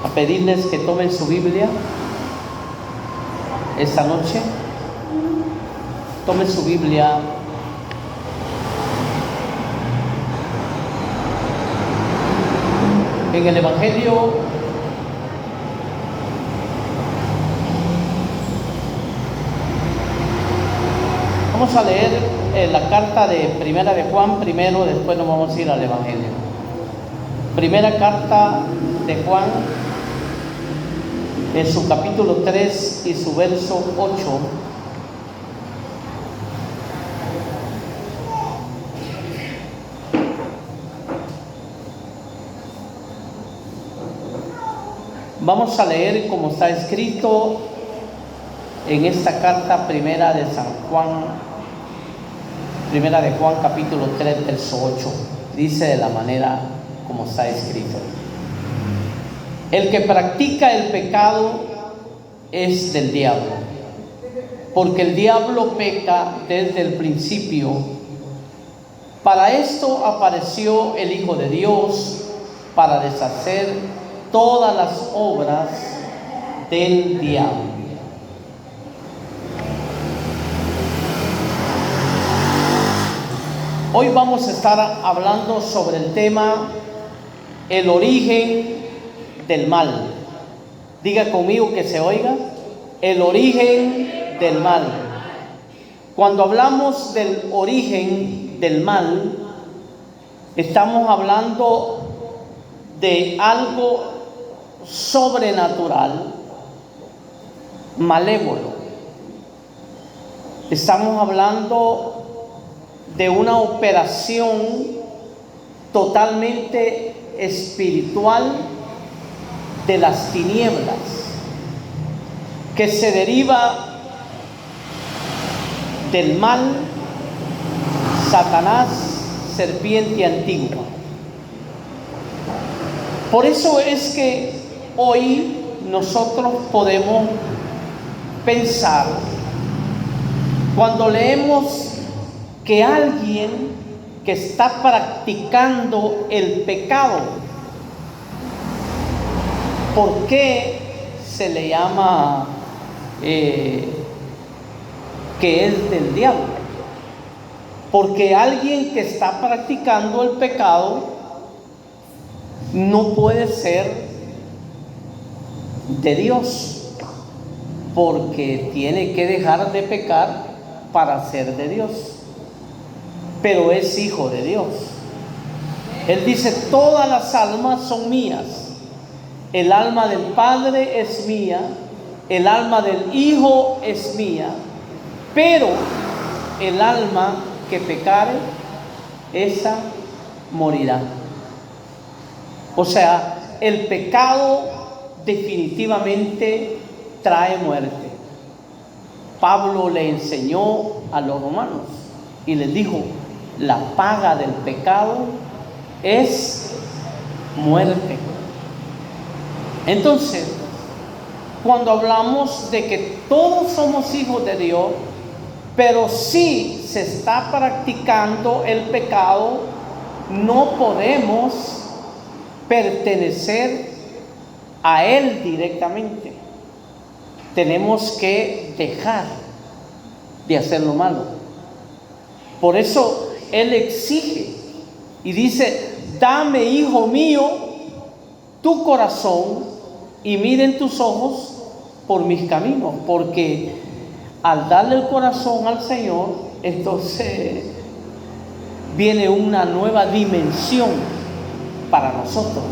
a pedirles que tomen su Biblia esta noche. Tomen su Biblia. En el Evangelio vamos a leer la carta de Primera de Juan primero, después nos vamos a ir al Evangelio. Primera carta de Juan, en su capítulo 3 y su verso 8. Vamos a leer como está escrito en esta carta primera de Juan capítulo 3 verso 8. Dice de la manera como está escrito: el que practica el pecado es del diablo, porque el diablo peca desde el principio. Para esto apareció el Hijo de Dios, para deshacer todas las obras del diablo. Hoy vamos a estar hablando sobre el tema el origen del mal. Diga conmigo que se oiga: el origen del mal. Cuando hablamos del origen del mal, estamos hablando de algo sobrenatural, malévolo. Estamos hablando de una operación totalmente espiritual de las tinieblas, que se deriva del mal, Satanás, serpiente antigua. Por eso es que hoy nosotros podemos pensar, cuando leemos que alguien que está practicando el pecado, ¿por qué se le llama que es del diablo? Porque alguien que está practicando el pecado no puede ser de Dios, porque tiene que dejar de pecar para ser de Dios, pero es hijo de Dios. Él dice: todas las almas son mías, el alma del Padre es mía, el alma del Hijo es mía, pero el alma que pecare, esa morirá. O sea, el pecado definitivamente trae muerte. Pablo le enseñó a los romanos y les dijo: la paga del pecado es muerte. Entonces, cuando hablamos de que todos somos hijos de Dios, pero si se está practicando el pecado, no podemos pertenecer a Él directamente. Tenemos que dejar de hacer lo malo. Por eso Él exige y dice: dame, hijo mío, tu corazón y miren tus ojos por mis caminos. Porque al darle el corazón al Señor, entonces viene una nueva dimensión para nosotros,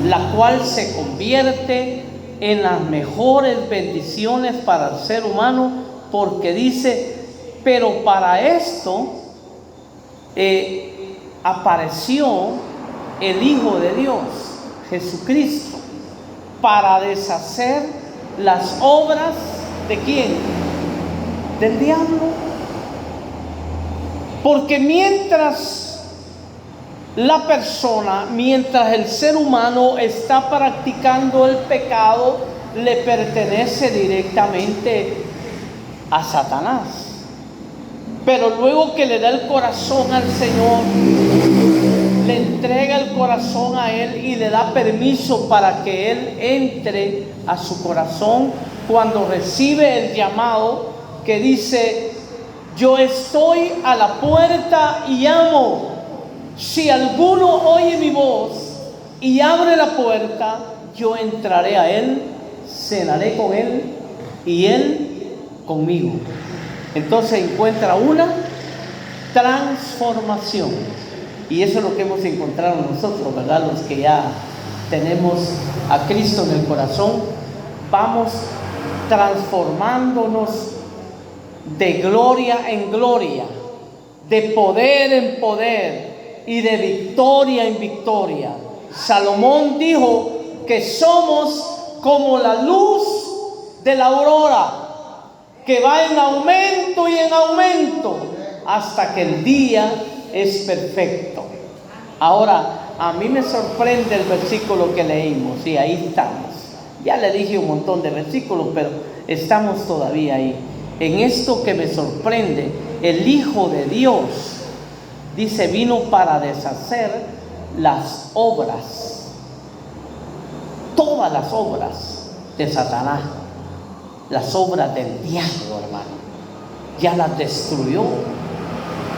la cual se convierte en las mejores bendiciones para el ser humano, porque dice: pero para esto apareció el Hijo de Dios, Jesucristo, para deshacer las obras ¿de quién? Del diablo. Porque mientras el ser humano está practicando el pecado, le pertenece directamente a Satanás. Pero luego que le da el corazón al Señor, le entrega el corazón a Él y le da permiso para que Él entre a su corazón cuando recibe el llamado que dice: yo estoy a la puerta y llamo. Si alguno oye mi voz y abre la puerta, yo entraré a Él, cenaré con Él y Él conmigo. Entonces encuentra una transformación. Y eso es lo que hemos encontrado nosotros, ¿verdad? Los que ya tenemos a Cristo en el corazón, vamos transformándonos de gloria en gloria, de poder en poder y de victoria en victoria. Salomón dijo que somos como la luz de la aurora, que va en aumento y en aumento hasta que el día es perfecto. Ahora, a mí me sorprende el versículo que leímos, y ahí estamos. Ya le dije un montón de versículos, pero estamos todavía ahí. En esto que me sorprende, el Hijo de Dios, dice, vino para deshacer las obras, todas las obras de Satanás, las obras del diablo, hermano. Ya las destruyó.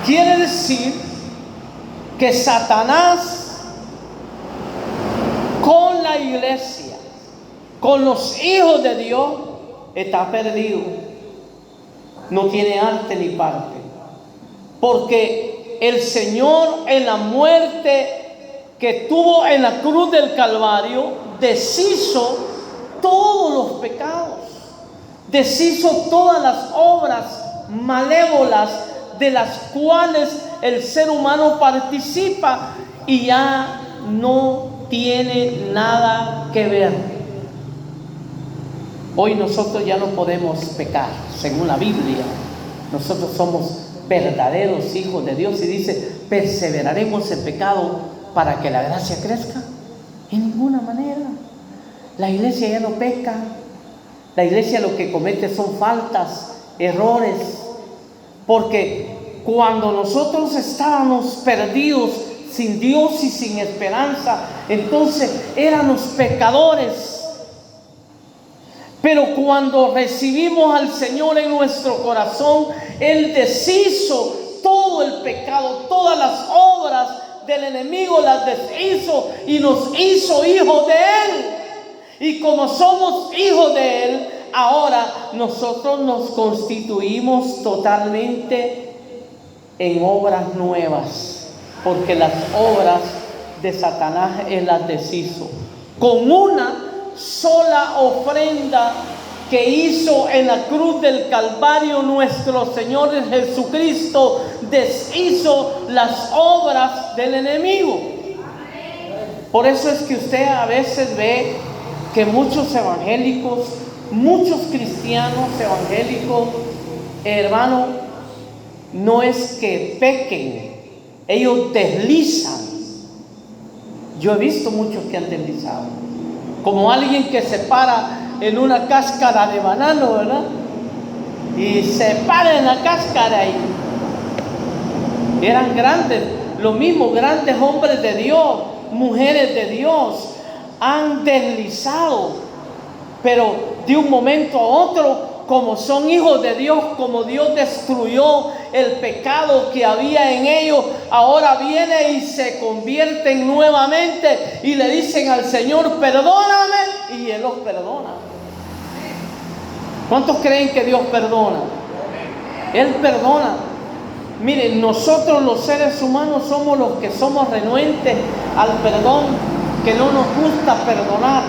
Quiere decir que Satanás con la iglesia, con los hijos de Dios, está perdido. No tiene arte ni parte. Porque el Señor, en la muerte que tuvo en la cruz del Calvario, deshizo todos los pecados, deshizo todas las obras malévolas de las cuales el ser humano participa, y ya no tiene nada que ver. Hoy nosotros ya no podemos pecar, según la Biblia. Nosotros somos verdaderos hijos de Dios, y dice: perseveraremos en pecado para que la gracia crezca. En ninguna manera. La iglesia ya no peca. La iglesia lo que comete son faltas, errores, porque cuando nosotros estábamos perdidos, sin Dios y sin esperanza, entonces éramos pecadores. Pero cuando recibimos al Señor en nuestro corazón, Él deshizo todo el pecado, todas las obras del enemigo las deshizo y nos hizo hijos de Él. Y como somos hijos de Él, ahora nosotros nos constituimos totalmente en obras nuevas, porque las obras de Satanás Él las deshizo. Con una sola ofrenda que hizo en la cruz del Calvario, nuestro Señor Jesucristo deshizo las obras del enemigo. Por eso es que usted a veces ve que muchos evangélicos, muchos cristianos evangélicos, hermano, no es que pequen, ellos deslizan. Yo he visto muchos que han deslizado, como alguien que se para en una cáscara de banano, ¿verdad? Y se para en la cáscara y eran grandes, lo mismo, grandes hombres de Dios, mujeres de Dios, han deslizado, pero de un momento a otro, como son hijos de Dios, como Dios destruyó el pecado que había en ellos, ahora viene y se convierten nuevamente y le dicen al Señor: perdóname, y Él los perdona. ¿Cuántos creen que Dios perdona? Él perdona. Miren, nosotros los seres humanos somos los que somos renuentes al perdón, que no nos gusta perdonar,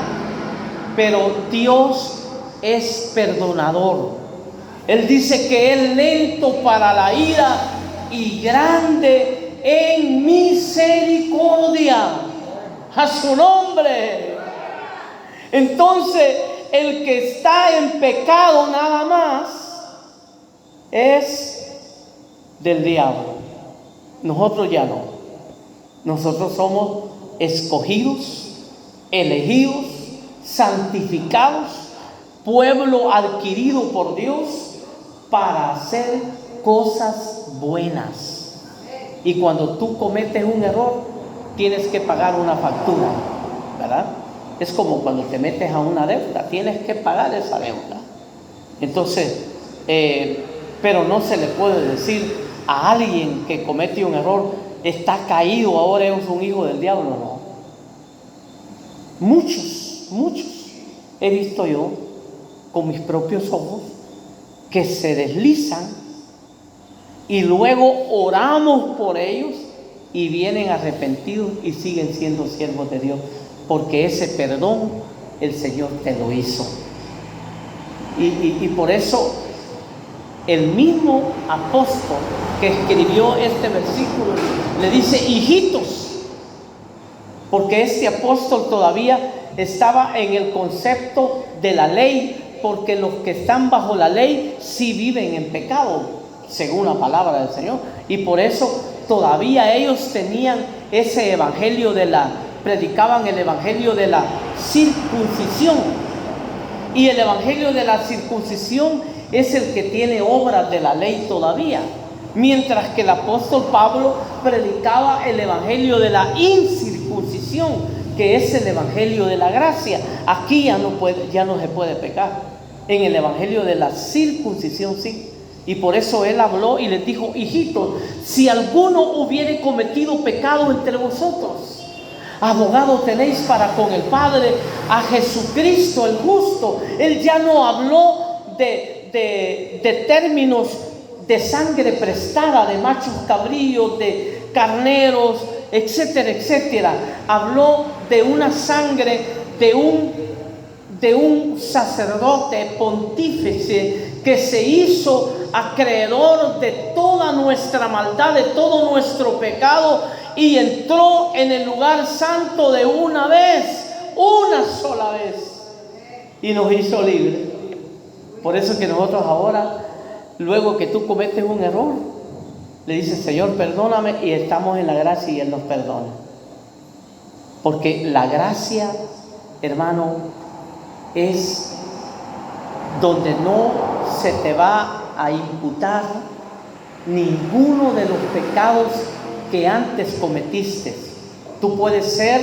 pero Dios es perdonador. Él dice que es lento para la ira y grande en misericordia. A su nombre. Entonces, el que está en pecado nada más es del diablo. Nosotros ya no. Nosotros somos escogidos, elegidos, santificados, pueblo adquirido por Dios para hacer cosas buenas. Y cuando tú cometes un error, tienes que pagar una factura, ¿verdad? Es como cuando te metes a una deuda, tienes que pagar esa deuda. Entonces, pero no se le puede decir a alguien que comete un error, está caído, ahora es un hijo del diablo, no. Muchos he visto yo con mis propios ojos que se deslizan y luego oramos por ellos y vienen arrepentidos y siguen siendo siervos de Dios, porque ese perdón el Señor te lo hizo. Y por eso el mismo apóstol que escribió este versículo le dice hijitos, porque este apóstol todavía estaba en el concepto de la ley, porque los que están bajo la ley sí viven en pecado, según la palabra del Señor, y por eso todavía ellos tenían ese evangelio predicaban el evangelio de la circuncisión, y el evangelio de la circuncisión es el que tiene obras de la ley todavía, mientras que el apóstol Pablo predicaba el evangelio de la incircuncisión, que es el evangelio de la gracia. Aquí ya no se puede pecar. En el evangelio de la circuncisión sí. Y por eso él habló y les dijo: hijitos, si alguno hubiere cometido pecado entre vosotros, abogado tenéis para con el Padre, a Jesucristo el justo. Él ya no habló de términos de sangre prestada, de machos cabríos, de carneros, etcétera, etcétera. Habló de una sangre de un sacerdote pontífice que se hizo acreedor de toda nuestra maldad, de todo nuestro pecado, y entró en el lugar santo de una sola vez, y nos hizo libres. Por eso que nosotros ahora, luego que tú cometes un error, le dices: Señor, perdóname, y estamos en la gracia y Él nos perdona. Porque la gracia, hermano, es donde no se te va a imputar ninguno de los pecados que antes cometiste. Tú puedes ser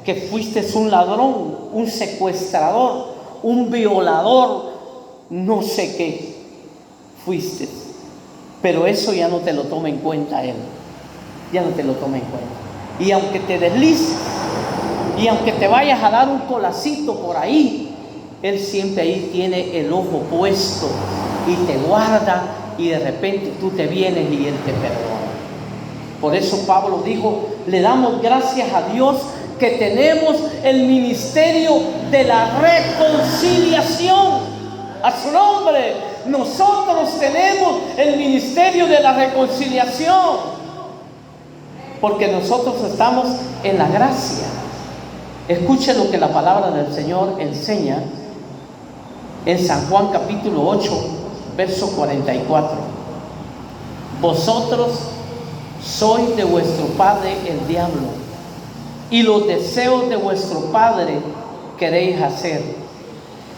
que fuiste un ladrón, un secuestrador, un violador, no sé qué fuiste, pero eso ya no te lo toma en cuenta Él, ya no te lo toma en cuenta. Y aunque te deslices, y aunque te vayas a dar un colacito por ahí, Él siempre ahí tiene el ojo puesto y te guarda, y de repente tú te vienes y Él te perdona. Por eso Pablo dijo: le damos gracias a Dios que tenemos el ministerio de la reconciliación. A su nombre, nosotros tenemos el ministerio de la reconciliación, porque nosotros estamos en la gracia. Escuche lo que la palabra del Señor enseña en San Juan capítulo 8, verso 44. Vosotros sois de vuestro padre el diablo, y los deseos de vuestro padre queréis hacer.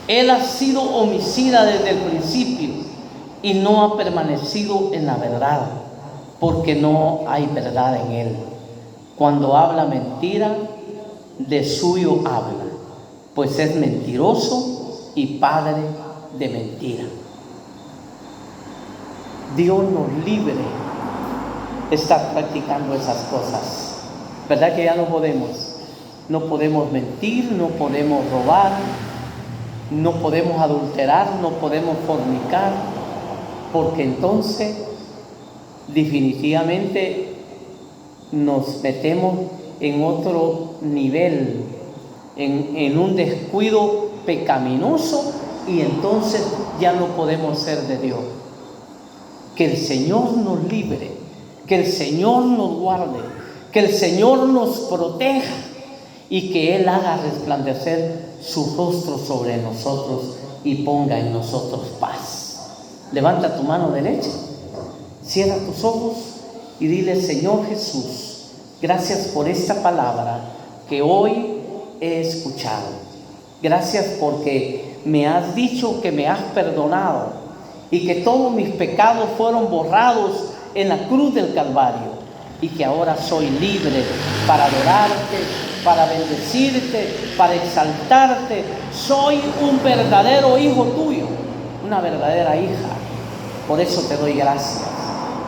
Él ha sido homicida desde el principio y no ha permanecido en la verdad, porque no hay verdad en él. Cuando habla mentira, de suyo habla, pues es mentiroso y padre de mentira. Dios nos libre de estar practicando esas cosas. ¿Verdad que ya no podemos? No podemos mentir, no podemos robar, no podemos adulterar, no podemos fornicar, porque entonces definitivamente nos metemos en otro nivel, en un descuido pecaminoso, y entonces ya no podemos ser de Dios. Que el Señor nos libre, que el Señor nos guarde, que el Señor nos proteja, y que Él haga resplandecer su rostro sobre nosotros y ponga en nosotros paz. Levanta tu mano derecha, cierra tus ojos y dile: Señor Jesús, gracias por esta palabra que hoy he escuchado. Gracias porque me has dicho que me has perdonado y que todos mis pecados fueron borrados en la cruz del Calvario. y que ahora soy libre para adorarte, para bendecirte, para exaltarte. Soy un verdadero hijo tuyo, una verdadera hija. Por eso te doy gracias.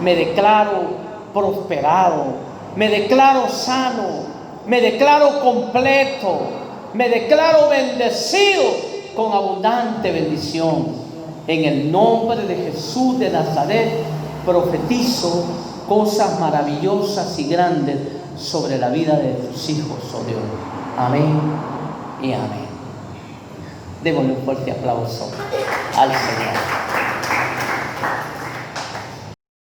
Me declaro prosperado, me declaro sano, me declaro completo, me declaro bendecido con abundante bendición. En el nombre de Jesús de Nazaret profetizo cosas maravillosas y grandes sobre la vida de tus hijos, oh Dios. Amén y amén. Démosle un fuerte aplauso al Señor.